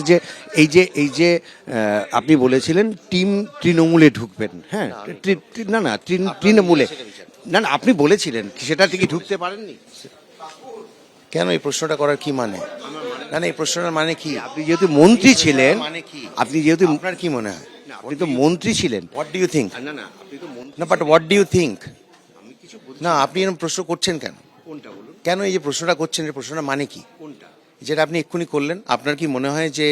যে এই যে আপনি বলেছিলেন টিম তৃণমূলে ঢুকবেন, হ্যাঁ? না তৃণমূলে না, আপনি বলেছিলেন সেটা ঠিকই ঢুকতে পারেননি। কেন এই প্রশ্নটা করার কি মানে? না না, এই প্রশ্নটার মানে কি? আপনি যেহেতু মন্ত্রী ছিলেন, মানে কি? আপনি যেহেতু আপনার কি মনে হয়? আপনি তো মন্ত্রী ছিলেন। What do you think? না আপনি তো মন্ত্রী। না, but what do you think? আমি কিছু না, আপনি এরকম প্রশ্ন করছেন কেন? কোনটা বলুন? কেন এই যে প্রশ্নটা করছেন, এই প্রশ্নটা মানে কি? কোনটা? যেটা আপনি এক্ষুনি করলেন, আপনার কি মনে হয় যে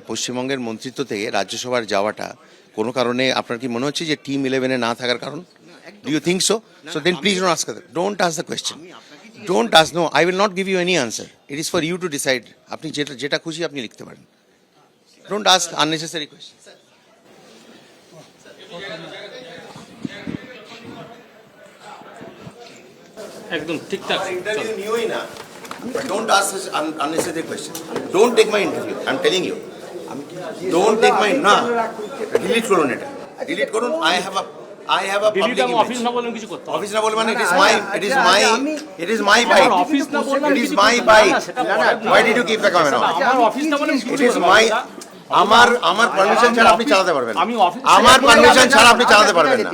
পশ্চিমবঙ্গের মন্ত্রিত্ব থেকে রাজ্যসভার যাওয়াটা কোনো কারণে আপনার কি মনে হচ্ছে যে টিম 11-এ না থাকার কারণ? Do you think so? So then please don't ask the question. Don't ask, no, I will not give you any answer. It is for you to decide. আপনি যেটা খুশি আপনি লিখতে পারেন। Don't ask unnecessary question. একদম ঠিকঠাক। Interview নিওই না। But don't ask such unnecessary questions. Don't take my interview. I'm telling you. Don't take my না। Delete করুন এটা। Delete করুন। I have a দিল্লিতে public আমি image. অফিস না বললাম কিছু করতে হবে। অফিস না বলে মানে it is my আমার bite. অফিস না বললাম It is কিছু my করতে হবে bite. না, সেটা পরের না। Why did you keep the camera on? আমার অফিস না বললাম কিছু It is করতে হবে my না। আমার পারমিশন ছাড়া আপনি চালাতে পারবেন না। আমি অফিস আমার পারমিশন ছাড়া আপনি চালাতে পারবেন না।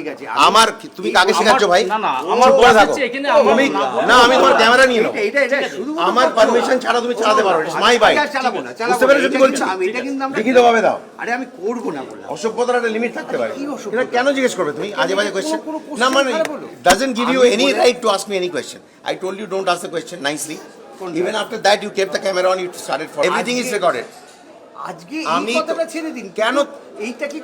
আমার তুমি কাকে শেখাচ্ছ ভাই? না না, আমার চুপ করে বস থাকো। হচ্ছে এখানে আমার তুমি না, আমি তোমার ক্যামেরা নিয়ে নেবো। আমার পারমিশন ছাড়া তুমি চালাতে পারবে না। My bike. বুঝতে পেরেছো কি বলছি? লিখিতভাবে দাও। আরে আমি করবো না বললাম। অসভ্যতার একটা লিমিট থাকতে পারে। কি অসভ্যতা? এটা কেন জিজ্ঞেস করবে তুমি আজে বাজে কোয়েশ্চেন? কোনো question না মানে খারাপ হলো? doesn't give you any right to ask me any question. I told you don't ask the question nicely. Even after that you kept the camera on, you started for everything is recorded. আজকে আমি এই তো- কথাটা ছেড়ে দিন। কেন? এইটা কি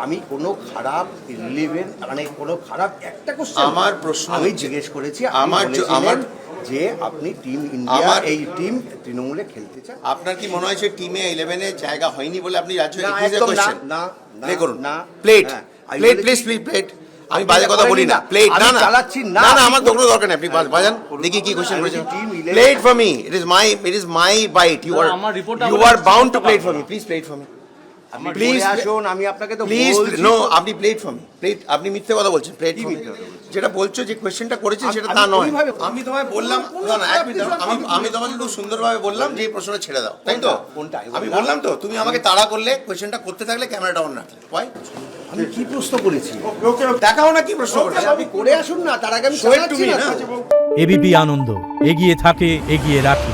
আমি কোনো খারাপ রিলেভেন্ট মানে কোনো খারাপ একটা কোশ্চেন আমার প্রশ্ন আমি হচ্ছে- জিজ্ঞেস করেছি আমার আমার যে আপনি টিম ইন্ডিয়া আমার- এই টিম তৃণমূলে খেলতে চান? আপনার কি মনে হয় যে টিমে 11-এ জায়গা হয়নি বলে আপনি রাজ্য না, একুশে একদম না, কোয়েশ্চেন না, না, প্লে করুন না, প্লেট হ্যাঁ, আমি প্লেট বলেছি- প্লিজ প্লেট আমি আপনি বাজে কথা এটা বলি করেন না না। প্লেট আমি না না চালাচ্ছি না, না না আপনি আমার কোনো দরকার নেই আপনি বাজান দেখি কি কোশ্চেন করেছেন Team 11 plate for me it is my byte you are আমার report ইউ আমরা আর বাউন্ড টু করতে প্লেট পারবো ফর মি না। প্লিজ প্লেট ফর মি আপনি Please, বলে আসুন, আমি আপনাকে তো প্লিজ বলছি নো তো। আপনি প্লেট ফর মি প্লেট আপনি মিথ্যে কথা বলছেন প্লেট ফর মি মিথ্যে কথা বলছি? যেটা বলছো যে কোশ্চেনটা করেছেন সেটা আমি তা নয় ওইভাবে- আমি তোমায় বললাম না না এক মিনিট আমি তোমাকে খুব সুন্দরভাবে বললাম যে এই প্রশ্নটা ছেড়ে দাও তাই তো কোনটা? আমি বললাম তো তুমি আমাকে তাড়া করলে কোশ্চেনটা করতে থাকলে ক্যামেরাটা অন রাখলে হয় আমি কি প্রশ্ন করেছি? দেখাও না কি প্রশ্ন করেছে আপনি করে আসুন না, তার আগে আমি Show it to চালাচ্ছি me, না না? তো। এবিপি আনন্দ এগিয়ে থাকে এগিয়ে রাখে।